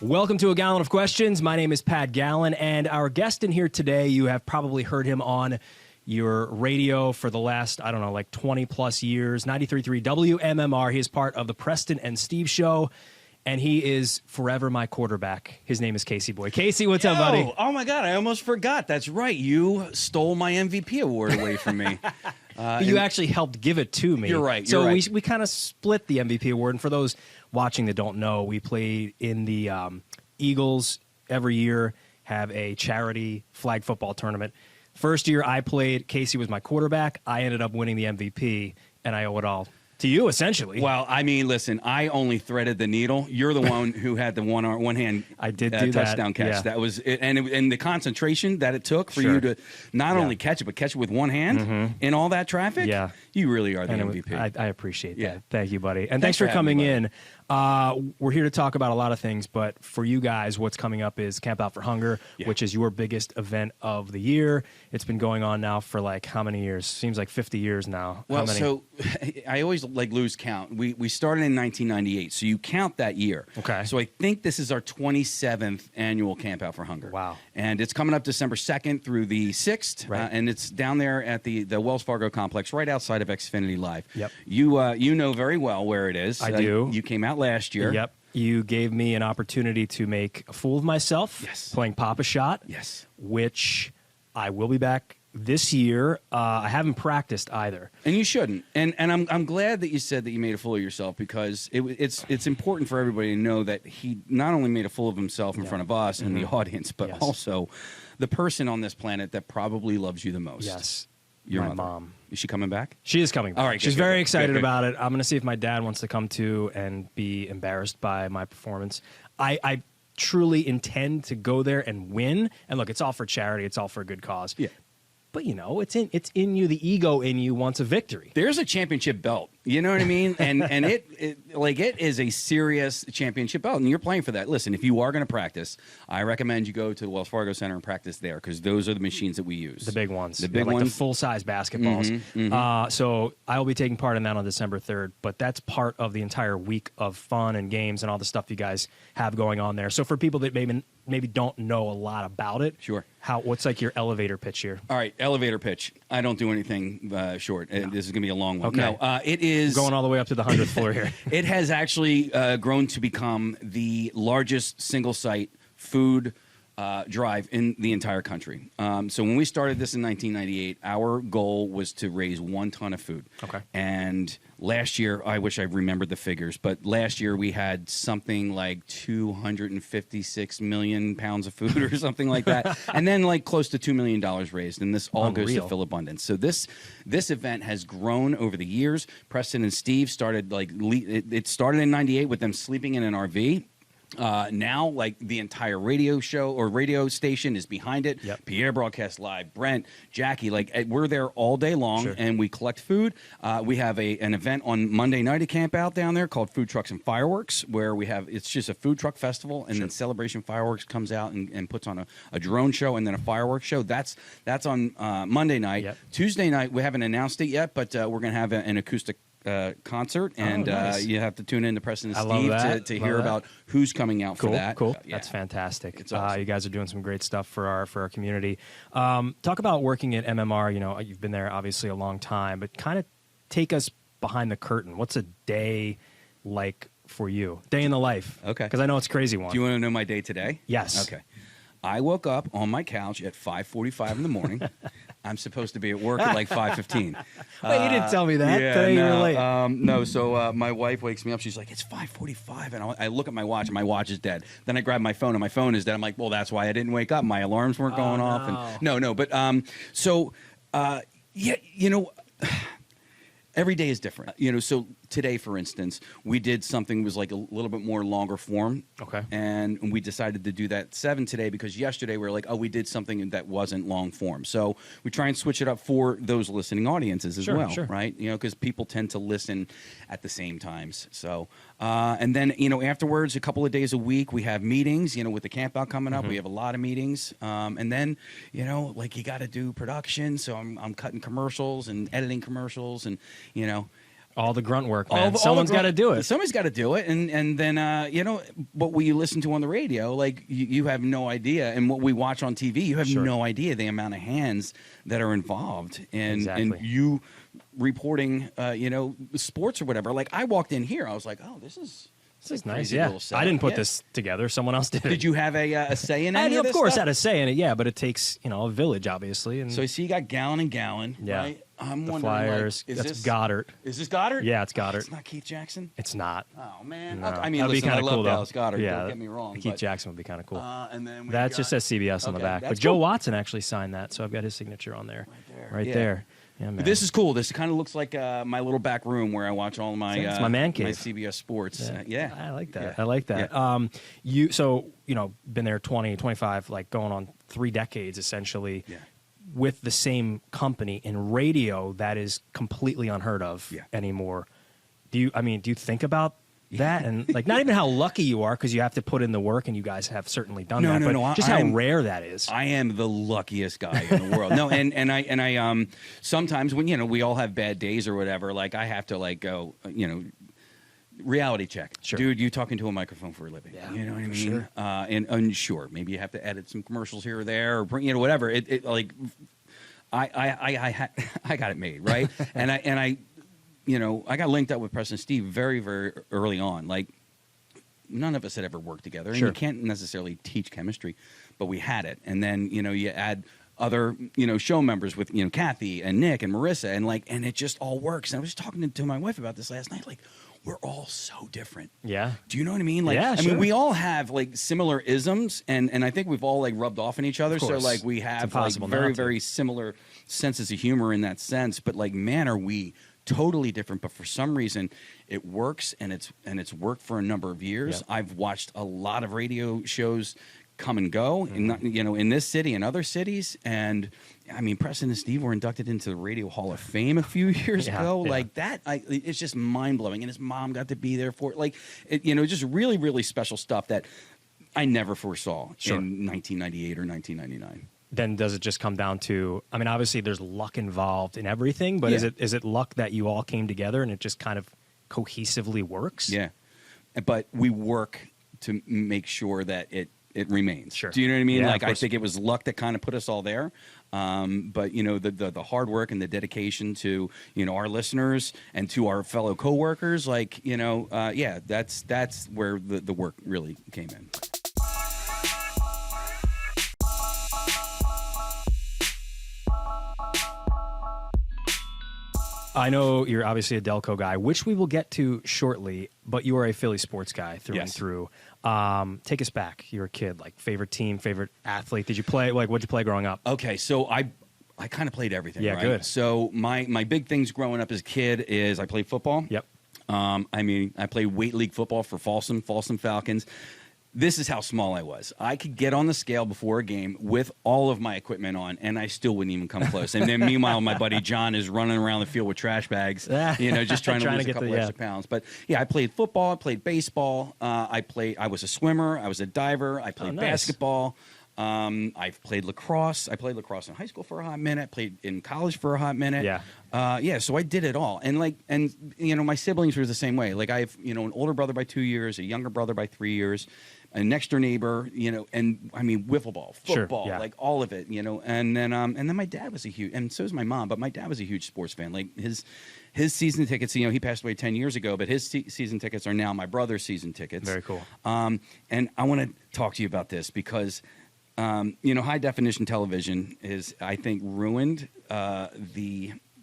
Welcome to a Gallen of Questions. My name is Pat Gallen, and our guest in here today, you have probably heard him on your radio for the last, 20 plus years, 93.3 WMMR. He is part of the Preston and Steve Show, and he is forever my quarterback. His name is Casey Boy. Casey, what's up, buddy? Oh, my God, I almost forgot. That's right. You stole my MVP award away from me. You actually helped give it to me. You're right. So we kind of split the MVP award, and for those watching that don't know, we played in the Eagles every year, have a charity flag football tournament. First year I played, Casey was my quarterback. I ended up winning the MVP, and I owe it all to you, essentially. Well, I mean, listen, I only threaded the needle. You're the one who had the one hand I did do touchdown catch. Yeah. That was it, and the concentration that it took for you to not only catch it, but catch it with one hand in all that traffic. Yeah. You really are the MVP. I appreciate that. Yeah. Thank you, buddy. And thanks for coming in. We're here to talk about a lot of things, but for you guys, what's coming up is Camp Out for Hunger, which is your biggest event of the year. It's been going on now for like how many years? Seems like 50 years now. Well, so I always lose count. We started in 1998, so you count that year. Okay. So I think this is our 27th annual Camp Out for Hunger. Wow. And it's coming up December 2nd through the 6th, Right. And it's down there at the Wells Fargo complex right outside of Xfinity Live. Yep. You know very well where it is. I do. You came out last year. Yep. You gave me an opportunity to make a fool of myself. Yes. Playing Papa Shot. Yes. Which I will be back this year. I haven't practiced either. And you shouldn't. And I'm glad that you said that you made a fool of yourself, because it's important for everybody to know that he not only made a fool of himself in front of us and the audience, but also the person on this planet that probably loves you the most. Yes. Your my mother. mom. Is she coming back? She is coming back. All right, She's good, very good, excited good. about it. I'm going to see if my dad wants to come too and be embarrassed by my performance. I truly intend to go there and win. And look, it's all for charity. It's all for a good cause. Yeah. But, you know, it's in you. The ego in you wants a victory. There's a championship belt. You know what I mean? And it is a serious championship belt, and you're playing for that. Listen, if you are going to practice, I recommend you go to the Wells Fargo Center and practice there, because those are the machines that we use. The big ones. The big like ones. the full-size basketballs. So I will be taking part in that on December 3rd, but that's part of the entire week of fun and games and all the stuff you guys have going on there. So for people that maybe don't know a lot about it, Sure. What's like your elevator pitch here? All right, elevator pitch. I don't do anything short. This is going to be a long one. Okay. No, it is Going all the way up to the 100th floor here. It has actually grown to become the largest single-site food drive in the entire country. So when we started this in 1998, our goal was to raise 1 ton of food. Okay. And last year, I wish I remembered the figures, but last year we had something like 256 million pounds of food or something like that. And then like close to $2 million raised. And this all goes to Fill Abundance. So this event has grown over the years. Preston and Steve started it started in 98 with them sleeping in an RV. Now, like the entire radio show or radio station is behind it. Yep. Pierre broadcasts live. Brent, Jackie, we're there all day long, Sure. and we collect food. We have an event on Monday night at Camp Out down there called Food Trucks and Fireworks, where it's just a food truck festival, and then Celebration Fireworks comes out and puts on a drone show and then a fireworks show. That's on Monday night. Yep. Tuesday night, we haven't announced it yet, but we're going to have an acoustic concert, and nice. You have to tune in to Preston and I love Steve that. to Love hear that. about who's coming out for that. Cool. Yeah. That's fantastic. It's awesome. You guys are doing some great stuff for our community. Talk about working at MMR. You know, you've been there obviously a long time, but kind of take us behind the curtain. What's a day like for you? Day in the life. Okay. Because I know it's a crazy one. Do you want to know my day today? Yes. Okay. I woke up on my couch at 5:45 in the morning. I'm supposed to be at work at like 5:15. Wait, you didn't tell me that. Yeah, Today you were no, late. no. So my wife wakes me up. She's like, "It's 5:45," and I look at my watch, and my watch is dead. Then I grab my phone, and my phone is dead. I'm like, "Well, that's why I didn't wake up. My alarms weren't going off." And no. But yeah, you know. Every day is different. You know, so today, for instance, we did something that was like a little bit more longer form. Okay. And we decided to do that 7 today because yesterday we were like, oh, we did something that wasn't long form. So we try and switch it up for those listening audiences as well, right? You know, because people tend to listen at the same times. So, and then, you know, afterwards, a couple of days a week, we have meetings, you know, with the camp out coming up. We have a lot of meetings. And then, you know, like you got to do production. So I'm cutting commercials and editing commercials and, you know, All the grunt work, man. All the Someone's got to grunt- do it. Somebody's got to do it, and then what you listen to on the radio, like you have no idea, and what we watch on TV, you have Sure. no idea the amount of hands that are involved in Exactly. you reporting, sports or whatever. Like I walked in here, I was like, oh, this is This is a nice. crazy Yeah, little setup. I didn't put Yeah. this together. Someone else did. Did you have a say in any I, of of this course, stuff? had a say in it. Yeah, but it takes a village, obviously. And So you see, you got Gallon and Gallon, Yeah. right? I'm the wondering, Flyers. like, is That's this Goddard. Is this Goddard? Yeah, it's Goddard. It's not Keith Jackson. It's not. Oh man. No. Okay, I mean, That'd be listen, I kinda love cool, though. Dallas Goddard. Yeah, Don't get me wrong. Keith but, Jackson would be kind of cool. and then we That got, just says CBS on the Okay, back. that's But Joe cool. Watson actually signed that, so I've got his signature on there. Right yeah. there. Yeah, man. This is cool. This kind of looks like my little back room where I watch all my It's my man cave. my CBS Sports. Yeah. I like that. Yeah. I like that. Yeah. Been there 20, 25, like going on 3 decades essentially. Yeah. With the same company in radio, that is completely unheard of Yeah. anymore. Do you think about that, and like not even how lucky you are because you have to put in the work, and you guys have certainly done that. But just how rare that is. I am the luckiest guy in the world. No, and I sometimes when we all have bad days or whatever, like I have to like go reality check. Sure. Dude, you talking to a microphone for a living. Yeah, You know what I for mean? sure. And sure, maybe you have to edit some commercials here or there, or bring whatever. It like I got it made, right? and I got linked up with Preston Steve very, very early on. Like none of us had ever worked together, Sure. and you can't necessarily teach chemistry, but we had it. And then you add other show members with Kathy and Nick and Marissa, and it just all works. And I was just talking to my wife about this last night, like. We're all so different. Yeah. Do you know what I mean? Like, Yeah, I sure. mean, we all have like similar isms, and I think we've all like rubbed off on each other. Of So course. like we It's have like impossible not very, to. very similar senses of humor in that sense. But like, man, are we totally different? But for some reason, it works, and it's worked for a number of years. Yep. I've watched a lot of radio shows come and go, Mm-hmm. in this city and other cities, and I mean, Preston and Steve were inducted into the Radio Hall of Fame a few years Yeah, ago. yeah. Like that, it's just mind blowing. And his mom got to be there for it. Like, just really, really special stuff that I never foresaw Sure. in 1998 or 1999. Then does it just come down to? I mean, obviously there's luck involved in everything, but Yeah. is it luck that you all came together and it just kind of cohesively works? Yeah, but we work to make sure that it remains. Sure. Do you know what I mean? Yeah, Like of I course. think it was luck that kind of put us all there. But the hard work and the dedication to our listeners and to our fellow coworkers, like that's where the work really came in. I know you're obviously a Delco guy, which we will get to shortly, but you are a Philly sports guy through and Yes. through. Take us back. You're a kid, like favorite team, favorite athlete. Did you play? Like, what'd you play growing up? Okay, so I kind of played everything. Yeah, right? good. So my big things growing up as a kid is I played football. Yep. I played weight league football for Folsom Falcons. This is how small I was. I could get on the scale before a game with all of my equipment on, and I still wouldn't even come close. And then meanwhile, my buddy John is running around the field with trash bags, just trying to lose a couple extra pounds. But yeah, I played football. I played baseball. I was a swimmer. I was a diver. I played nice. basketball. I've played lacrosse. I played lacrosse in high school for a hot minute. Played in college for a hot minute. Yeah. So I did it all. And my siblings were the same way. Like I have, an older brother by 2 years, a younger brother by 3 years, a next door neighbor, and I mean wiffle ball, football, Sure, yeah. like all of it, and then my dad was a huge, and so was my mom, but my dad was a huge sports fan. Like his season tickets, he passed away 10 years ago, but his season tickets are now my brother's season tickets. Very cool. And I want to talk to you about this because high definition television is, I think, ruined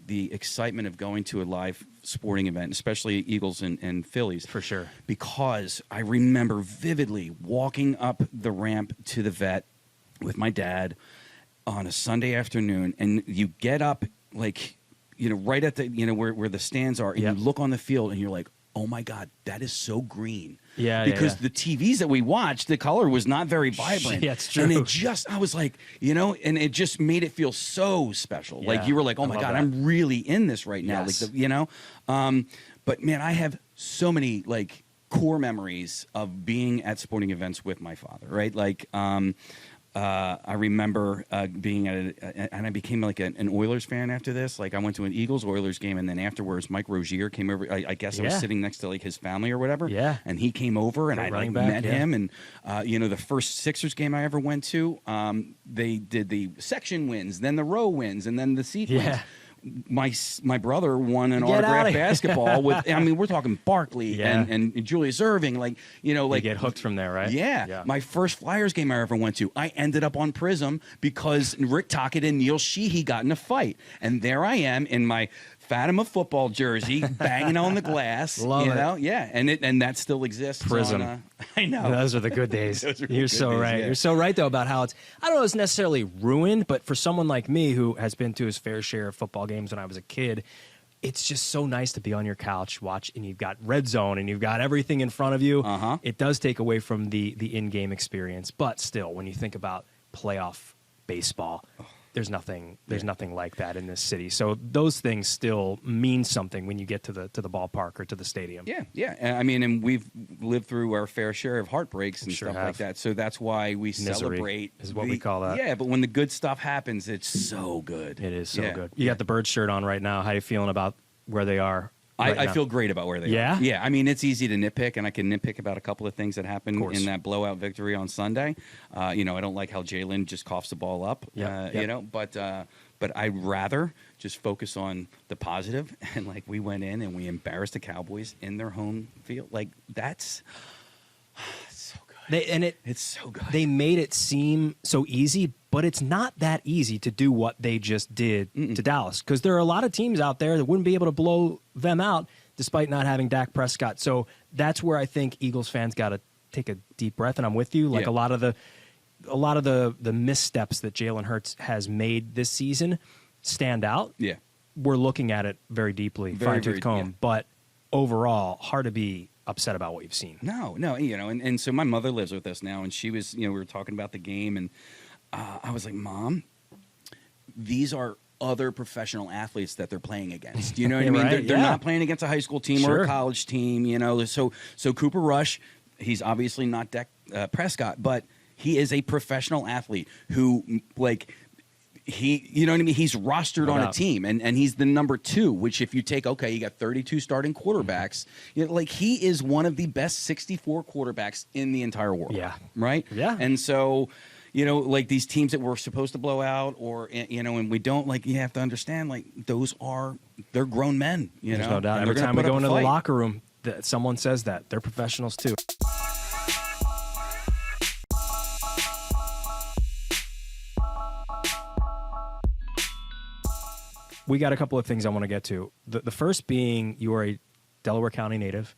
the excitement of going to a live sporting event, especially Eagles and Phillies. For sure. Because I remember vividly walking up the ramp to the vet with my dad on a Sunday afternoon, and you get up like, right at the, where the stands are, and Yep. you look on the field and you're like, oh my God, that is so green. Yeah, because yeah. the TVs that we watched, the color was not very vibrant. Yeah, it's true. And I was like, and it just made it feel so special. Yeah, Like you were like, oh I my love God, that. I'm really in this right now. Yes. Like, but man, I have so many like core memories of being at sporting events with my father, right? Like, I remember being and I became like an Oilers fan after this. Like I went to an Eagles-Oilers game, and then afterwards, Mike Rozier came over. I guess I was sitting next to like his family or whatever. Yeah. And he came over, and I like met him. And the first Sixers game I ever went to, they did the section wins, then the row wins, and then the seat wins. My brother won an autographed basketball with, I mean, we're talking Barkley and Julius Erving, like, like you get hooked from there, right? Yeah. My first Flyers game I ever went to, I ended up on Prism because Rick Tocchet and Neil Sheehy got in a fight. And there I am in my Fatima football jersey, banging on the glass. Love it. Yeah, and that still exists. Prism. I know. Those are the good days. You're so right. Yeah. You're so right, though, about how it's, I don't know, it's necessarily ruined, but for someone like me who has been to his fair share of football games when I was a kid, it's just so nice to be on your couch, watch, and you've got Red Zone, and you've got everything in front of you. It does take away from the in-game experience, but still, when you think about playoff baseball, there's nothing like that in this city. So those things still mean something when you get to the ballpark or to the stadium. Yeah. I mean, and we've lived through our fair share of heartbreaks and stuff like that. So that's why we celebrate. Is what we call that. Yeah, but when the good stuff happens, it's so good. It is so good. You got the Bird shirt on right now. How are you feeling about where they are? I feel great about where they are. Yeah. I mean, it's easy to nitpick, and I can nitpick about a couple of things that happened in that blowout victory on Sunday. I don't like how Jalen just coughs the ball up. But I'd rather just focus on the positive. And like we went in and we embarrassed the Cowboys in their home field. Like that's so good. It's so good. They made it seem so easy, but it's not that easy to do what they just did to Dallas, because there are a lot of teams out there that wouldn't be able to blow them out despite not having Dak Prescott. So that's where I think Eagles fans got to take a deep breath, and I'm with you. Like a lot of the missteps that Jalen Hurts has made this season stand out. Yeah. We're looking at it very deeply, fine-tooth comb, but overall, hard to be upset about what you've seen. No, and so my mother lives with us now, and she was, we were talking about the game, and I was like, Mom, these are other professional athletes that they're playing against. You know what I mean? Right, they're not playing against a high school team or a college team, So Cooper Rush, he's obviously not Dak Prescott, but he is a professional athlete who, like, he's rostered on a team, and he's the number 2, which if you take, you got 32 starting quarterbacks, he is one of the best 64 quarterbacks in the entire world. Yeah. Right? Yeah. And so, like these teams that we're supposed to blow out or, and we don't, you have to understand, they're grown men, There's no doubt. Every time we go into the locker room, someone says that. They're professionals too. We got a couple of things I want to get to. The first being you are a Delaware County native,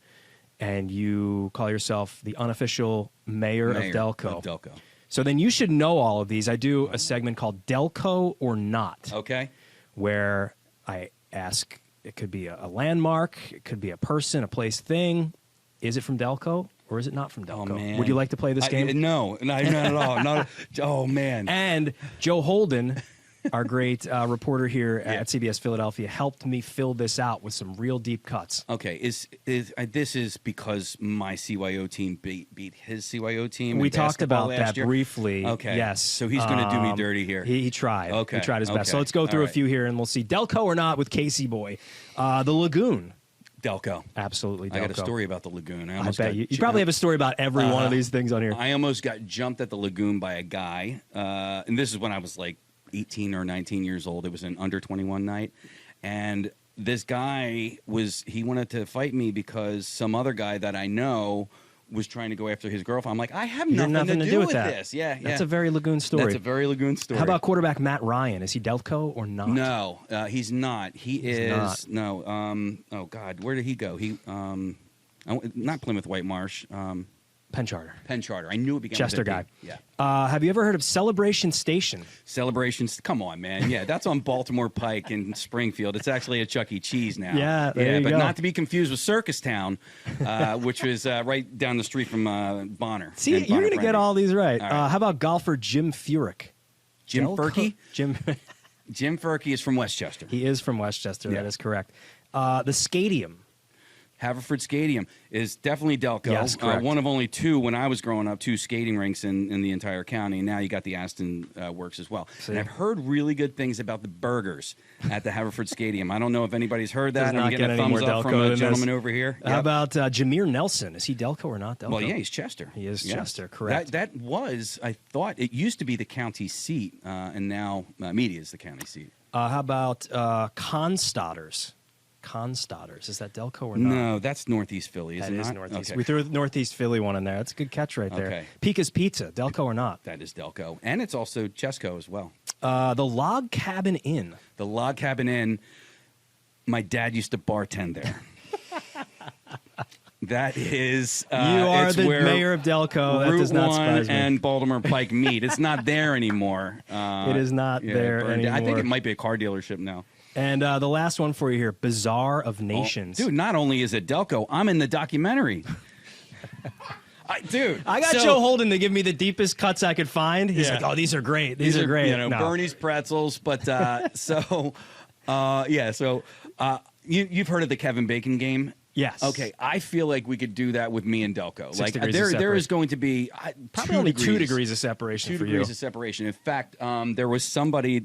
and you call yourself the unofficial mayor of Delco. So then you should know all of these. I do a segment called Delco or Not. Okay. Where I ask, it could be a landmark, it could be a person, a place, thing. Is it from Delco or is it not from Delco? Oh, man. Would you like to play this game? No, not at all. Oh, man. And Joe Holden, our great reporter here at CBS Philadelphia, helped me fill this out with some real deep cuts. Okay, this is because my CYO team beat his CYO team. We talked about that year? briefly. Okay, yes. So he's going to do me dirty here. He tried. Okay, he tried his best. So let's go through a few here, and we'll see Delco or Not with Casey Boy. The Lagoon. Delco. Absolutely Delco. I got a story about the Lagoon. I bet you probably have a story about every one of these things on here. I almost got jumped at the Lagoon by a guy, and this is when I was like 18 or 19 years old. It was an under 21 night, and this guy he wanted to fight me because some other guy that I know was trying to go after his girlfriend. I'm like, I have nothing to do with that. this. Yeah, that's a very Lagoon story. That's a very Lagoon story. How about quarterback Matt Ryan? Is he Delco or not? No, he's not. He's is not. No. Oh God, where did he go? He not Plymouth White Marsh. Penn Charter. I knew it began Chester with a guy. P. Yeah. Have you ever heard of Celebration Station? Come on, man. Yeah, that's on Baltimore Pike in Springfield. It's actually a Chuck E. Cheese now. Yeah, there but you go. Not to be confused with Circus Town, which was right down the street from Bonner. See, you're going to get all these right. All right. How about golfer Jim Furyk? Jim Furkey? Jim Furkey is from Westchester. He is from Westchester. Yeah. That is correct. The Stadium. Haverford Stadium is definitely Delco. Yes, correct. One of only two when I was growing up, two skating rinks in the entire county. Now you got the Aston Works as well. See? And I've heard really good things about the burgers at the Haverford Stadium. I don't know if anybody's heard that. Does not I'm getting get a any thumbs more up Delco from a than gentleman this. over here. How about Jameer Nelson? Is he Delco or not Delco? Well, yeah, he's Chester. He is Yeah. Chester, correct. That was, I thought, it used to be the county seat, and now Media is the county seat. How about Constodders? Constodders. Is that Delco or not? No, that's Northeast Philly, That isn't it? is Northeast. Okay. We threw Northeast Philly one in there. That's a good catch right there. Okay. Pika's Pizza, Delco or not? That is Delco. And it's also Chesco as well. The Log Cabin Inn. The Log Cabin Inn, my dad used to bartend there. That is... You are it's the where mayor of Delco. That Route does not 1 surprise me. and Baltimore Pike meet. It's not there anymore. It is not there burned down. I think anymore. it might be a car dealership now. And the last one for you here, Bazaar of Nations. Dude, not only is it Delco, I'm in the documentary. I got Joe Holden to give me the deepest cuts I could find. He's like, "Oh, these are great. These are great." You know, No. Bernie's pretzels, but you've heard of the Kevin Bacon game? Yes. Okay, I feel like we could do that with me and Delco. 6 Like degrees of there is separation. going to be Probably only 2 degrees of separation 2 for degrees you. of separation. In fact, there was somebody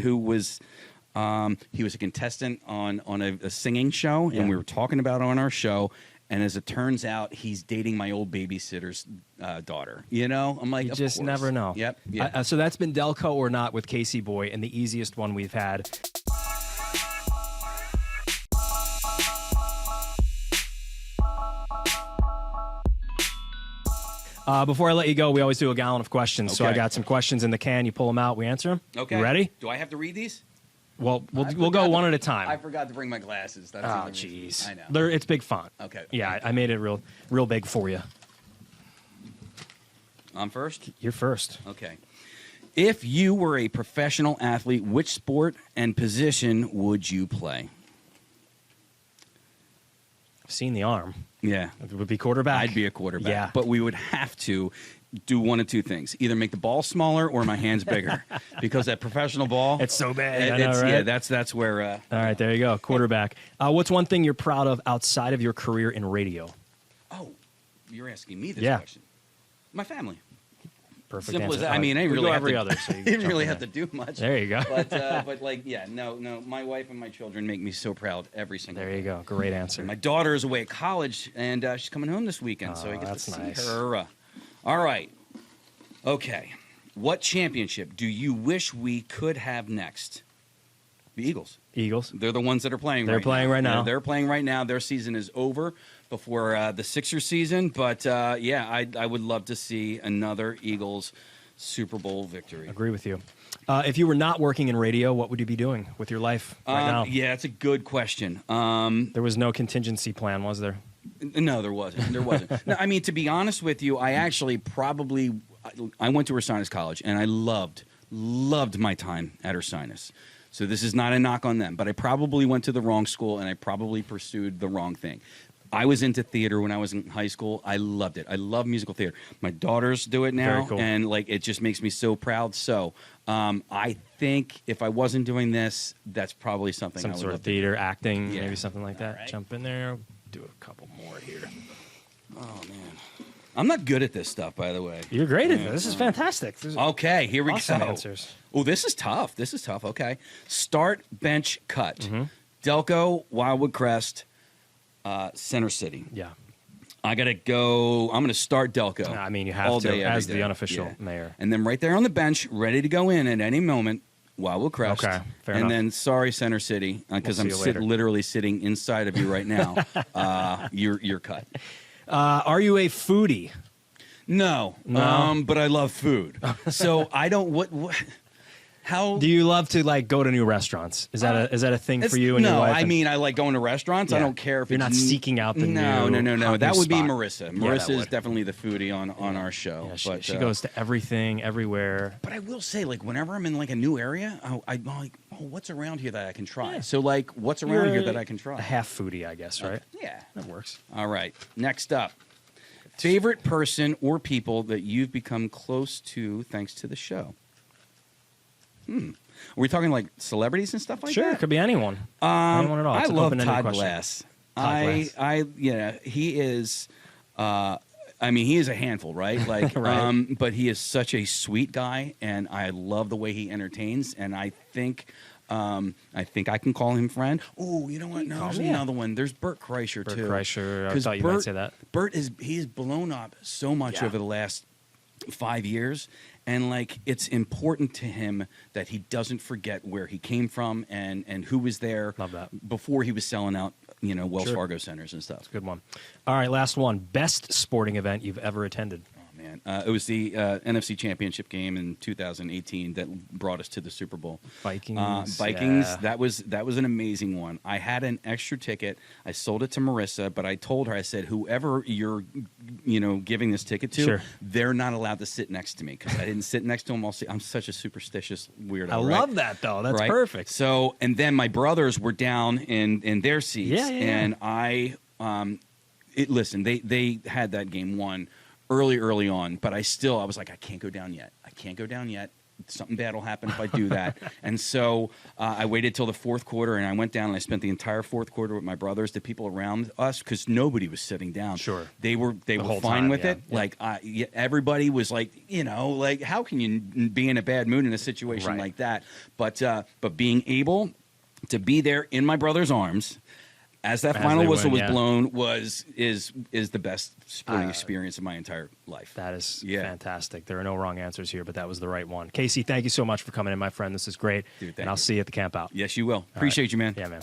who was he was a contestant on a singing show, Yeah. and we were talking about it on our show. And as it turns out, he's dating my old babysitter's daughter. You know, I'm like, You of just course. never know. Yep. Yeah. So that's been Delco or not with Casey Boy, and the easiest one we've had. Before I let you go, we always do a gallon of questions. So I Okay. got some questions in the can. You pull them out, we answer them. Okay. You ready? Do I have to read these? Well, we'll I go forgot one to- at a time. I forgot to bring my glasses. That's the Oh, only reason. jeez. I know. It's big font. Okay. Yeah, I made it real big for you. I'm first? You're first. Okay. If you were a professional athlete, which sport and position would you play? I've seen the arm. Yeah. It would be quarterback. I'd be a quarterback. Yeah. But we would have to do one of two things. Either make the ball smaller or my hands bigger. Because that professional ball... It's so big. I know, right? Yeah, that's where... All right, there you go. Quarterback. What's one thing you're proud of outside of your career in radio? Oh, you're asking me this Yeah. question. My family. Perfect Simple answer. as that. I mean, I We really go have every to, other. So you didn't jump really in have there. to do much. There you go. But like, yeah, no. My wife and my children make me so proud every single There day. you go. Great answer. My daughter is away at college, and she's coming home this weekend, so I get to that's see nice. her. All right. Okay. What championship do you wish we could have next? The Eagles. Eagles. They're the ones that are playing They're right playing now. right now. They're playing right now. Their season is over before the Sixers season, but I would love to see another Eagles Super Bowl victory. Agree with you. If you were not working in radio, what would you be doing with your life right now? Yeah, it's a good question. There was no contingency plan, was there? No, there wasn't. There wasn't. No, I mean, to be honest with you, I actually I went to Ursinus College, and I loved my time at Ursinus. So this is not a knock on them, but I probably went to the wrong school, and I probably pursued the wrong thing. I was into theater when I was in high school. I loved it. I love musical theater. My daughters do it now, Very cool. and like it just makes me so proud. So I think if I wasn't doing this, that's probably something Some I would sort love of to do. theater, acting, Yeah. maybe something like that. All right. Jump in there. Do a couple more here. Oh man, I'm not good at this stuff, by the way. You're great at this. This is fantastic. This is Okay, here we awesome go. answers. Oh, this is tough. This is tough. Okay. Start, bench, cut. Mm-hmm. Delco, Wildwood Crest, Center City. Yeah. I got to go. I'm going to start Delco. I mean, you have all to, day, every as the day. unofficial Yeah. mayor. And then right there on the bench, ready to go in at any moment, Wildwood Crest. Okay, fair and enough. then, sorry, Center City, because We'll I'm see you later. literally sitting inside of you right now. You're cut. Are you a foodie? No. No? But I love food. So I don't. How Do you love to like go to new restaurants? Is that a thing for you and no, your wife? I mean I like going to restaurants. I Yeah. don't care if You're it's not seeking out the no, new no. hot That new would be spot. Marissa. Yeah, that Marissa is would. definitely the foodie on our show. Yeah, but she goes to everything, everywhere. But I will say, like, whenever I'm in like a new area, I'm like, oh, what's around here that I can try? So like, what's around You're here that I can try? A half foodie, I guess, right? Yeah. That works. All right. Next up, favorite person or people that you've become close to thanks to the show. Are we talking like celebrities and stuff like Sure, that? it could be anyone. Anyone at all. I It's an love open-ended Todd question. Glass. He is. I mean, he is a handful, right? Like, Right. But he is such a sweet guy, and I love the way he entertains. And I think I can call him friend. Oh, you know what? No, there's another one. There's Bert Kreischer too. Bert Kreischer. I thought you might say that. He's blown up so much over the last 5 years, and like it's important to him that he doesn't forget where he came from and who was there. Love that. Before he was selling out, Wells Fargo centers and stuff. Good one. All right, last one. Best sporting event you've ever attended? Oh man, it was the NFC Championship game in 2018 that brought us to the Super Bowl. Vikings. Yeah. That was an amazing one. I had an extra ticket. I sold it to Marissa, but I told her, I said, whoever you're, giving this ticket to, Sure. they're not allowed to sit next to me because I didn't sit next to them. I'm such a superstitious weirdo. I love that, though. That's perfect. So, and then my brothers were down in their seats, and I, listen, they had that game won early on, but I was like, I can't go down yet. Something bad will happen if I do that. And so I waited till the fourth quarter, and I went down and I spent the entire fourth quarter with my brothers, the people around us, because nobody was sitting down. Sure. They were fine time, with it. yeah. Like everybody was like, like how can you be in a bad mood in a situation like that? But being able to be there in my brother's arms as that final whistle was blown is the best sporting experience of my entire life. That is fantastic. There are no wrong answers here, but that was the right one. Casey, thank you so much for coming in, my friend. This is great. Dude, and I'll see you at the camp out. Yes, you will. Appreciate you, man. Yeah, man.